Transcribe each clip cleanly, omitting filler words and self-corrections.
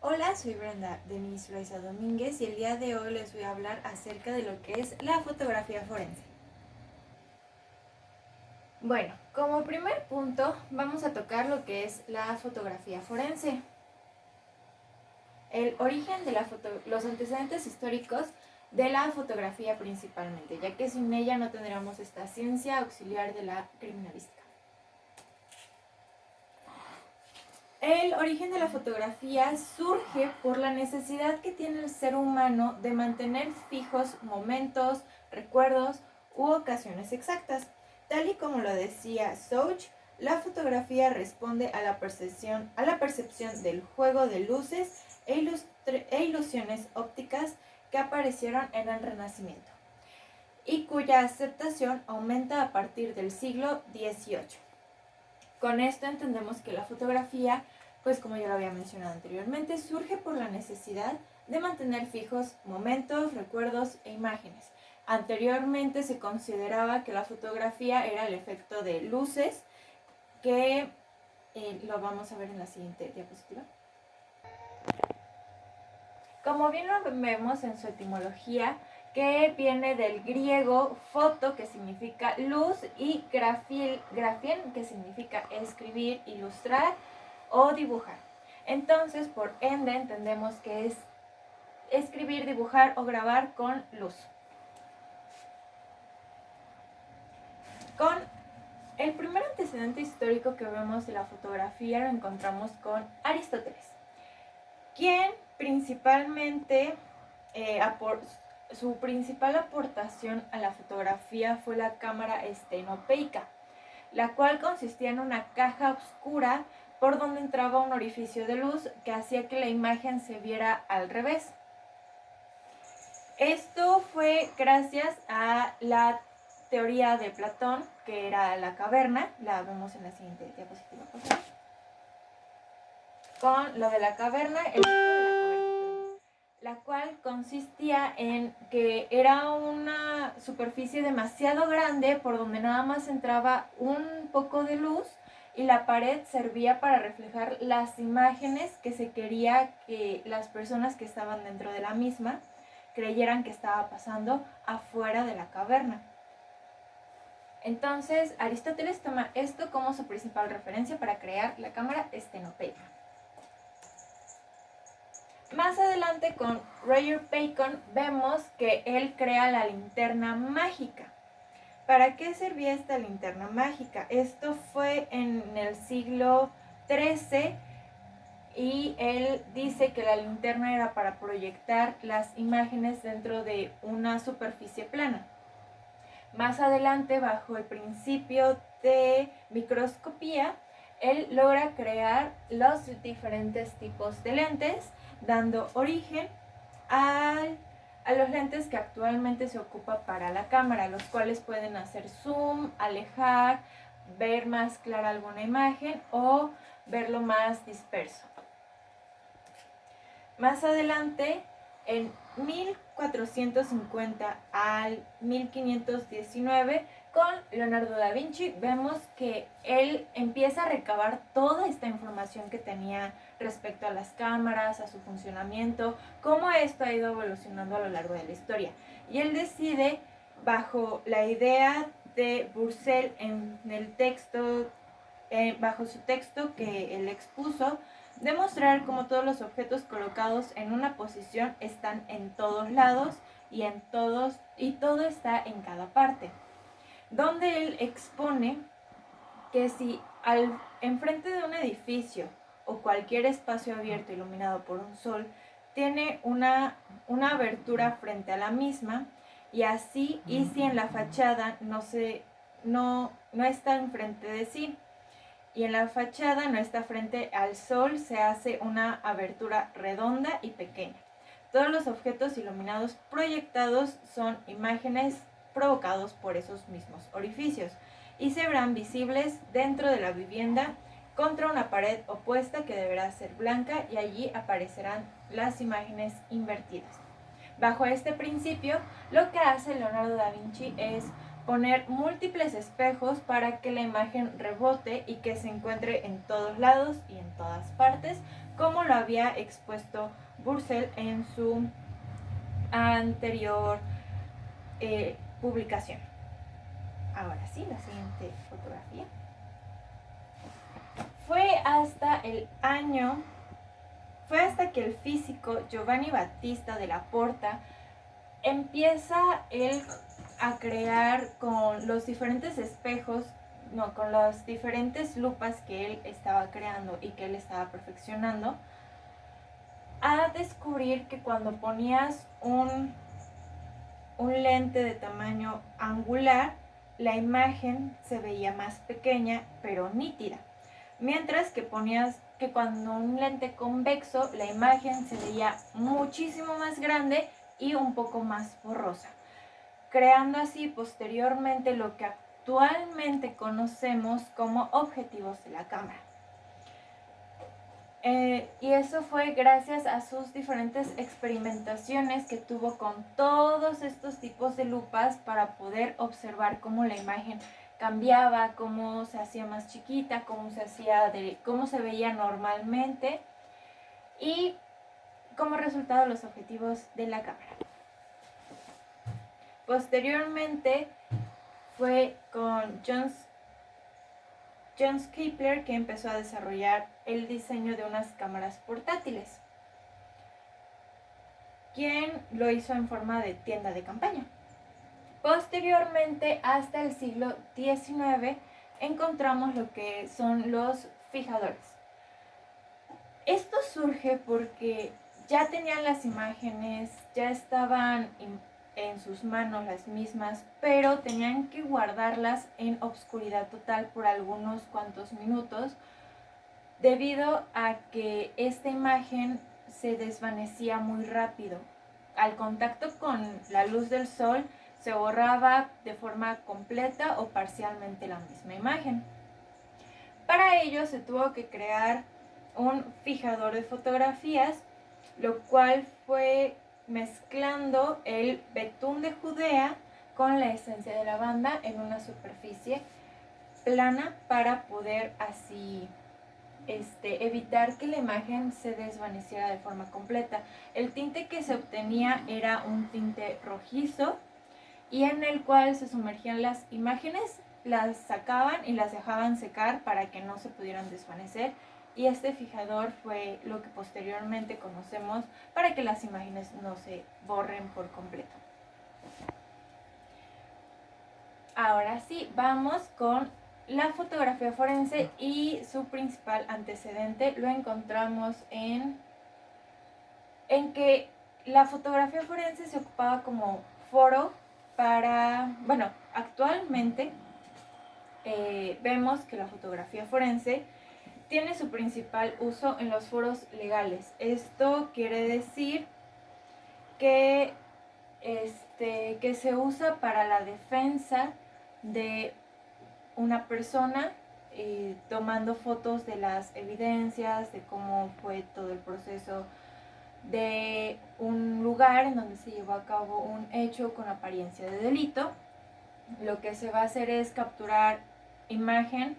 Hola, soy Brenda Denise Loaiza Domínguez y el día de hoy les voy a hablar acerca de lo que es la fotografía forense. Bueno, como primer punto vamos a tocar lo que es la fotografía forense. El origen de los antecedentes históricos de la fotografía principalmente, ya que sin ella no tendríamos esta ciencia auxiliar de la criminalística. El origen de la fotografía surge por la necesidad que tiene el ser humano de mantener fijos momentos, recuerdos u ocasiones exactas. Tal y como lo decía Soch, la fotografía responde a la percepción del juego de luces e ilusiones ópticas que aparecieron en el Renacimiento y cuya aceptación aumenta a partir del siglo XVIII. Con esto entendemos que la fotografía, pues como ya lo había mencionado anteriormente, surge por la necesidad de mantener fijos momentos, recuerdos e imágenes. Anteriormente se consideraba que la fotografía era el efecto de luces, que lo vamos a ver en la siguiente diapositiva. Como bien lo vemos en su etimología, que viene del griego foto, que significa luz, y grafien, que significa escribir, ilustrar o dibujar. Entonces, por ende, entendemos que es escribir, dibujar o grabar con luz. Con el primer antecedente histórico que vemos de la fotografía lo encontramos con Aristóteles, quien principalmente su principal aportación a la fotografía fue la cámara estenopeica, la cual consistía en una caja oscura por donde entraba un orificio de luz que hacía que la imagen se viera al revés. Esto fue gracias a la teoría de Platón, que era la caverna. La vemos en la siguiente diapositiva, por favor. Con lo de la caverna, la cual consistía en que era una superficie demasiado grande por donde nada más entraba un poco de luz y la pared servía para reflejar las imágenes que se quería que las personas que estaban dentro de la misma creyeran que estaba pasando afuera de la caverna. Entonces, Aristóteles toma esto como su principal referencia para crear la cámara estenopeica. Más adelante, con Roger Bacon, vemos que él crea la linterna mágica. ¿Para qué servía esta linterna mágica? Esto fue en el siglo XIII y él dice que la linterna era para proyectar las imágenes dentro de una superficie plana. Más adelante, bajo el principio de microscopía, él logra crear los diferentes tipos de lentes, dando origen a los lentes que actualmente se ocupa para la cámara, los cuales pueden hacer zoom, alejar, ver más clara alguna imagen o verlo más disperso. Más adelante, en 1450 al 1519, con Leonardo da Vinci, vemos que él empieza a recabar toda esta información que tenía respecto a las cámaras, a su funcionamiento, cómo esto ha ido evolucionando a lo largo de la historia. Y él decide, bajo la idea de Purcell en el texto, bajo su texto que él expuso, demostrar cómo todos los objetos colocados en una posición están en todos lados y todo está en cada parte. Donde él expone que si enfrente de un edificio o cualquier espacio abierto iluminado por un sol tiene una abertura frente a la misma, y si en la fachada no está enfrente de sí, y en la fachada no está frente al sol, se hace una abertura redonda y pequeña. Todos los objetos iluminados proyectados son imágenes provocados por esos mismos orificios y se verán visibles dentro de la vivienda contra una pared opuesta que deberá ser blanca, y allí aparecerán las imágenes invertidas. Bajo este principio, lo que hace Leonardo da Vinci es poner múltiples espejos para que la imagen rebote y que se encuentre en todos lados y en todas partes, como lo había expuesto Bursell en su anterior publicación. Ahora sí, la siguiente fotografía. Fue hasta que el físico Giovanni Battista della Porta empieza él a crear con los diferentes espejos, con las diferentes lupas que él estaba creando y que él estaba perfeccionando, a descubrir que cuando ponías un lente de tamaño angular, la imagen se veía más pequeña pero nítida, mientras que cuando un lente convexo, la imagen se veía muchísimo más grande y un poco más borrosa, creando así posteriormente lo que actualmente conocemos como objetivos de la cámara. Y eso fue gracias a sus diferentes experimentaciones que tuvo con todos estos tipos de lupas para poder observar cómo la imagen cambiaba, cómo se hacía más chiquita, cómo se veía normalmente y como resultado los objetivos de la cámara. Posteriormente fue con John Kepler que empezó a desarrollar el diseño de unas cámaras portátiles, quien lo hizo en forma de tienda de campaña. Posteriormente, hasta el siglo XIX, encontramos lo que son los fijadores. Esto surge porque ya tenían las imágenes, ya estaban en sus manos las mismas, pero tenían que guardarlas en obscuridad total por algunos cuantos minutos, debido a que esta imagen se desvanecía muy rápido. Al contacto con la luz del sol se borraba de forma completa o parcialmente la misma imagen. Para ello se tuvo que crear un fijador de fotografías, lo cual fue mezclando el betún de Judea con la esencia de lavanda en una superficie plana para poder así evitar que la imagen se desvaneciera de forma completa. El tinte que se obtenía era un tinte rojizo y en el cual se sumergían las imágenes, las sacaban y las dejaban secar para que no se pudieran desvanecer, y este fijador fue lo que posteriormente conocemos para que las imágenes no se borren por completo. Ahora sí, vamos con la fotografía forense, y su principal antecedente lo encontramos en que la fotografía forense se ocupaba como foro actualmente vemos que la fotografía forense tiene su principal uso en los foros legales. Esto quiere decir que se usa para la defensa de una persona, tomando fotos de las evidencias, de cómo fue todo el proceso de un lugar en donde se llevó a cabo un hecho con apariencia de delito. Lo que se va a hacer es capturar imagen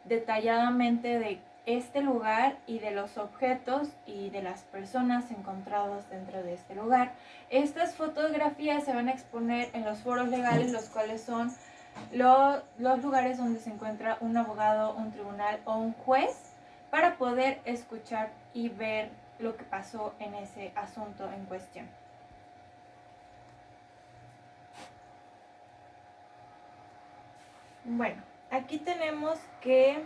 detalladamente de este lugar y de los objetos y de las personas encontrados dentro de este lugar. Estas fotografías se van a exponer en los foros legales, los cuales son los lugares donde se encuentra un abogado, un tribunal o un juez, para poder escuchar y ver lo que pasó en ese asunto en cuestión. Bueno, aquí tenemos que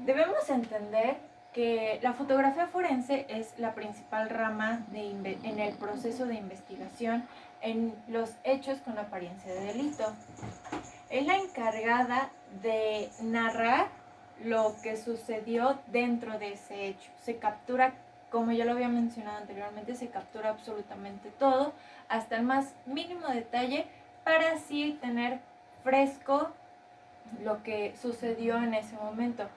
debemos entender que la fotografía forense es la principal rama en el proceso de investigación en los hechos con apariencia de delito. Es la encargada de narrar lo que sucedió dentro de ese hecho. Se captura, como ya lo había mencionado anteriormente, se captura absolutamente todo, hasta el más mínimo detalle, para así tener fresco lo que sucedió en ese momento.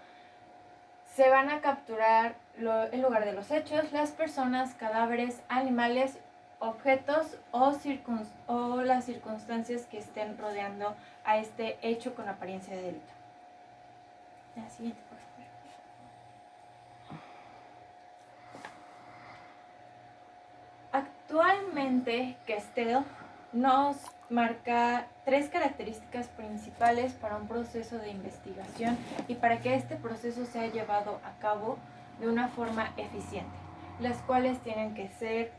Se van a capturar el lugar de los hechos, las personas, cadáveres, animales objetos o las circunstancias que estén rodeando a este hecho con apariencia de delito. La siguiente, por favor. Actualmente, Castell nos marca 3 características principales para un proceso de investigación y para que este proceso sea llevado a cabo de una forma eficiente, las cuales tienen que ser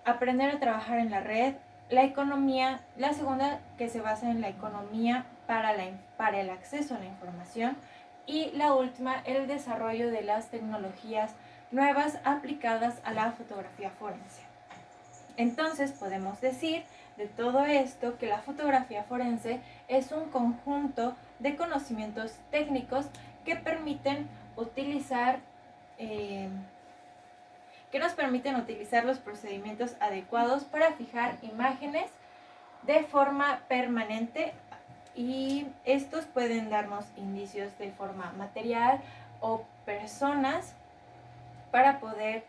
aprender a trabajar en la red, la economía, la segunda que se basa en la economía para el acceso a la información, y la última, el desarrollo de las tecnologías nuevas aplicadas a la fotografía forense. Entonces podemos decir de todo esto que la fotografía forense es un conjunto de conocimientos técnicos que permiten utilizar nos permiten utilizar los procedimientos adecuados para fijar imágenes de forma permanente, y estos pueden darnos indicios de forma material o personas para poder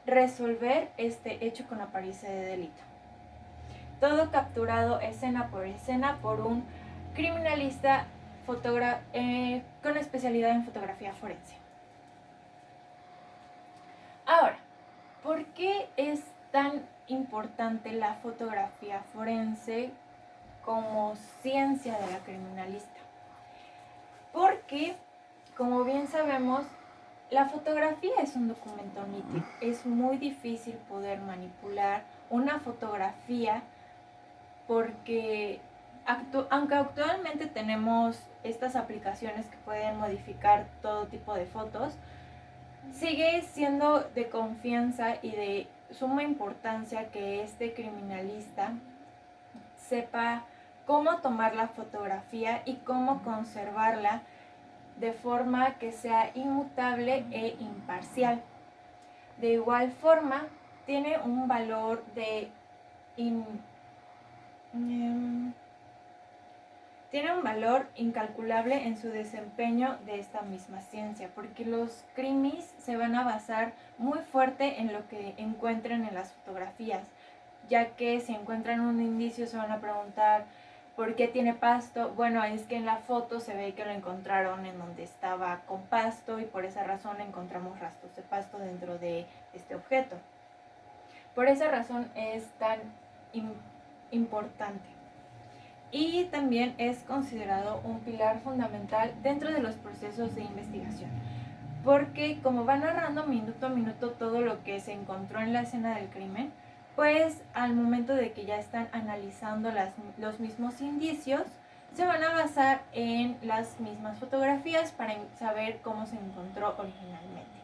resolver este hecho con apariencia de delito. Todo capturado escena por un criminalista con especialidad en fotografía forense. Ahora, ¿por qué es tan importante la fotografía forense como ciencia de la criminalista? Porque, como bien sabemos, la fotografía es un documento nítido. Es muy difícil poder manipular una fotografía porque, aunque actualmente tenemos estas aplicaciones que pueden modificar todo tipo de fotos, sigue siendo de confianza y de suma importancia que este criminalista sepa cómo tomar la fotografía y cómo conservarla de forma que sea inmutable e imparcial. De igual forma, tiene un valor tiene un valor incalculable en su desempeño de esta misma ciencia, porque los crimis se van a basar muy fuerte en lo que encuentren en las fotografías, ya que si encuentran un indicio se van a preguntar ¿por qué tiene pasto? Bueno, es que en la foto se ve que lo encontraron en donde estaba con pasto y por esa razón encontramos rastros de pasto dentro de este objeto. Por esa razón es tan importante. Y también es considerado un pilar fundamental dentro de los procesos de investigación, porque como va narrando minuto a minuto todo lo que se encontró en la escena del crimen, pues al momento de que ya están analizando los mismos indicios, se van a basar en las mismas fotografías para saber cómo se encontró originalmente.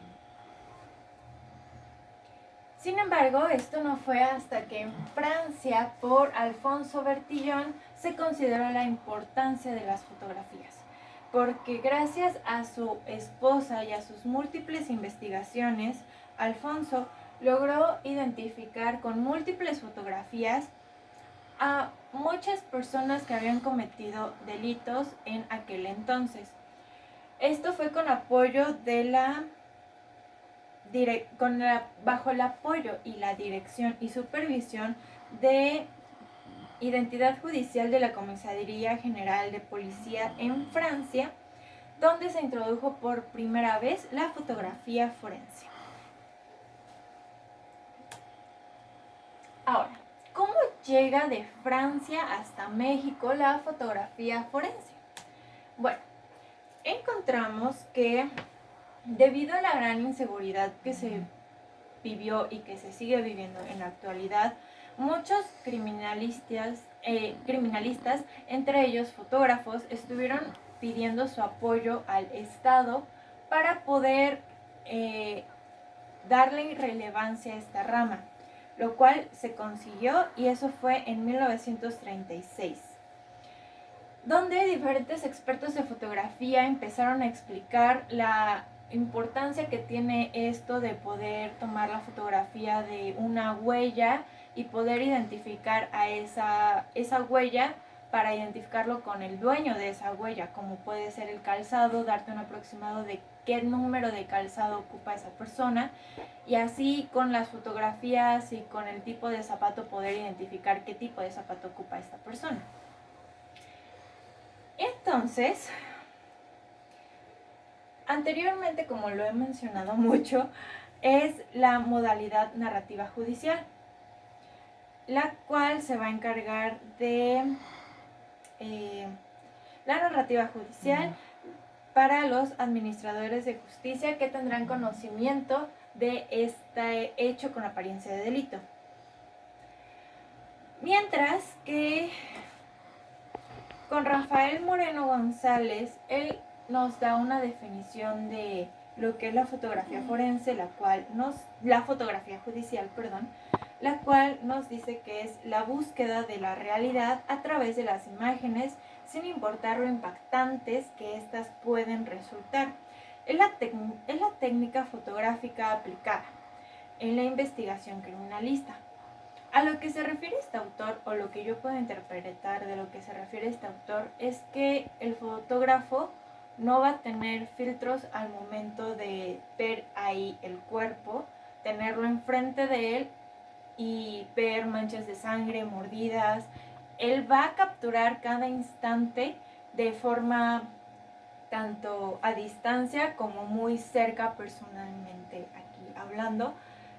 Sin embargo, esto no fue hasta que en Francia, por Alfonso Bertillon, se consideró la importancia de las fotografías, porque gracias a su esposa y a sus múltiples investigaciones, Alfonso logró identificar con múltiples fotografías a muchas personas que habían cometido delitos en aquel entonces. Esto fue con apoyo de bajo el apoyo y la dirección y supervisión de Identidad Judicial de la Comisaría General de Policía en Francia, donde se introdujo por primera vez la fotografía forense. Ahora, ¿cómo llega de Francia hasta México la fotografía forense? Bueno, encontramos que debido a la gran inseguridad que se vivió y que se sigue viviendo en la actualidad, muchos criminalistas, entre ellos fotógrafos, estuvieron pidiendo su apoyo al Estado para poder darle relevancia a esta rama, lo cual se consiguió, y eso fue en 1936. Donde diferentes expertos de fotografía empezaron a explicar la importancia que tiene esto de poder tomar la fotografía de una huella y poder identificar a esa huella para identificarlo con el dueño de esa huella, como puede ser el calzado, darte un aproximado de qué número de calzado ocupa esa persona, y así con las fotografías y con el tipo de zapato poder identificar qué tipo de zapato ocupa esta persona. Entonces, anteriormente, como lo he mencionado mucho, es la modalidad narrativa judicial, la cual se va a encargar de la narrativa judicial para los administradores de justicia que tendrán conocimiento de este hecho con apariencia de delito. Mientras que con Rafael Moreno González, él nos da una definición de lo que es la fotografía forense, la fotografía judicial, perdón, la cual nos dice que es la búsqueda de la realidad a través de las imágenes, sin importar lo impactantes que éstas pueden resultar. Es la técnica fotográfica aplicada en la investigación criminalista. A lo que se refiere este autor, o lo que yo puedo interpretar de lo que se refiere este autor, es que el fotógrafo no va a tener filtros al momento de ver ahí el cuerpo, tenerlo enfrente de él y ver manchas de sangre, mordidas. Él va a capturar cada instante de forma tanto a distancia como muy cerca personalmente aquí hablando.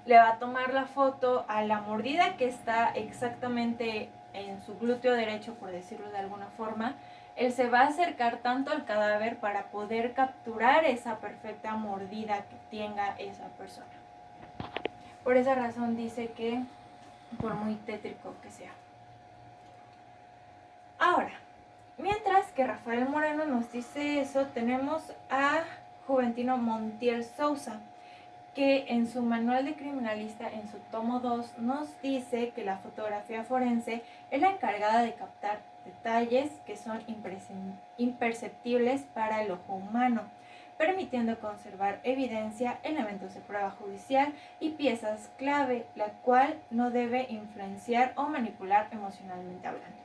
Le va a tomar la foto a la mordida que está exactamente en su glúteo derecho, por decirlo de alguna forma. Él se va a acercar tanto al cadáver para poder capturar esa perfecta mordida que tenga esa persona. Por esa razón dice que, por muy tétrico que sea. Ahora, mientras que Rafael Moreno nos dice eso, tenemos a Juventino Montiel Sousa, que en su manual de criminalista, en su tomo 2, nos dice que la fotografía forense es la encargada de captar detalles que son imperceptibles para el ojo humano, permitiendo conservar evidencia, elementos de prueba judicial y piezas clave, la cual no debe influenciar o manipular emocionalmente hablando.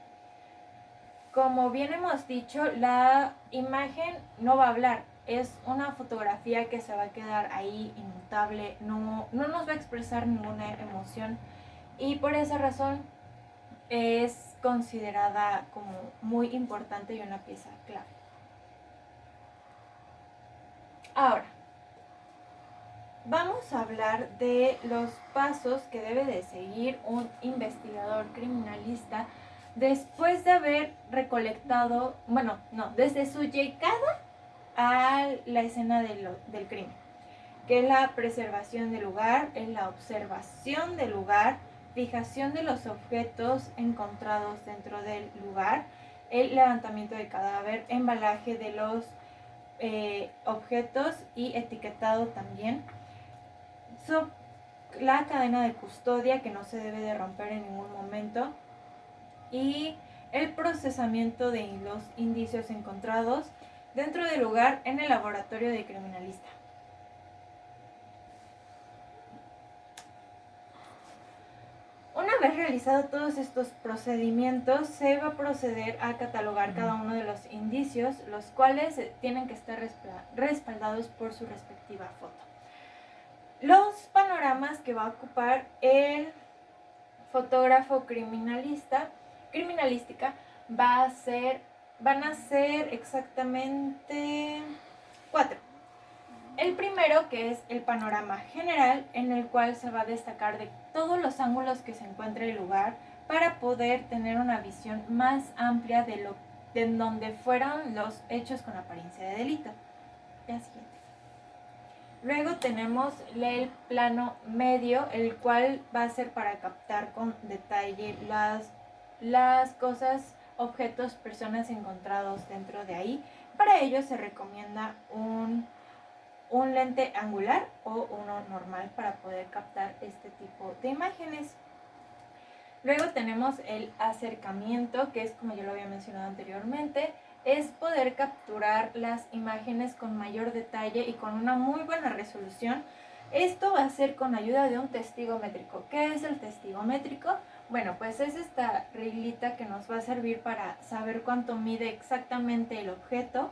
Como bien hemos dicho, la imagen no va a hablar, es una fotografía que se va a quedar ahí inmutable, no nos va a expresar ninguna emoción, y por esa razón es considerada como muy importante y una pieza clave. Ahora, vamos a hablar de los pasos que debe de seguir un investigador criminalista después de haber recolectado, desde su llegada a la escena del crimen, que es la preservación del lugar, es la observación del lugar, fijación de los objetos encontrados dentro del lugar, el levantamiento del cadáver, embalaje de los objetos y etiquetado también, la cadena de custodia que no se debe de romper en ningún momento, y el procesamiento de los indicios encontrados dentro del lugar en el laboratorio de criminalista. Una vez realizados todos estos procedimientos, se va a proceder a catalogar cada uno de los indicios, los cuales tienen que estar respaldados por su respectiva foto. Los panoramas que va a ocupar el fotógrafo criminalística van a ser exactamente 4. El primero, que es el panorama general, en el cual se va a destacar de todos los ángulos que se encuentra el lugar para poder tener una visión más amplia de donde fueron los hechos con apariencia de delito. La siguiente. Luego tenemos el plano medio, el cual va a ser para captar con detalle las cosas, objetos, personas encontrados dentro de ahí. Para ello se recomienda un lente angular o uno normal para poder captar este tipo de imágenes. Luego tenemos el acercamiento, que es, como yo lo había mencionado anteriormente, es poder capturar las imágenes con mayor detalle y con una muy buena resolución. Esto va a ser con ayuda de un testigo métrico. ¿Qué es el testigo métrico? Bueno, pues es esta reglita que nos va a servir para saber cuánto mide exactamente el objeto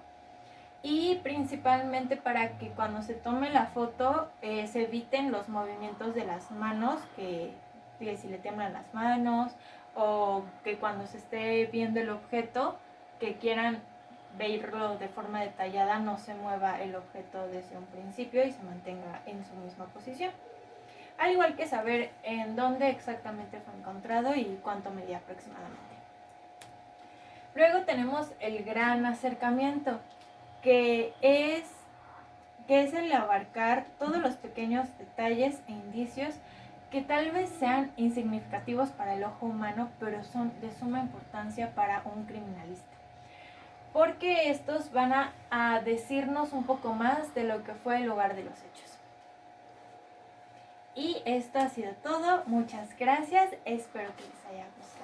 y principalmente para que cuando se tome la foto se eviten los movimientos de las manos, que si le temblan las manos o que cuando se esté viendo el objeto que quieran verlo de forma detallada no se mueva el objeto desde un principio y se mantenga en su misma posición. Al igual que saber en dónde exactamente fue encontrado y cuánto medía aproximadamente. Luego tenemos el gran acercamiento, que es el abarcar todos los pequeños detalles e indicios que tal vez sean insignificativos para el ojo humano, pero son de suma importancia para un criminalista. Porque estos van a decirnos un poco más de lo que fue el lugar de los hechos. Y esto ha sido todo. Muchas gracias. Espero que les haya gustado.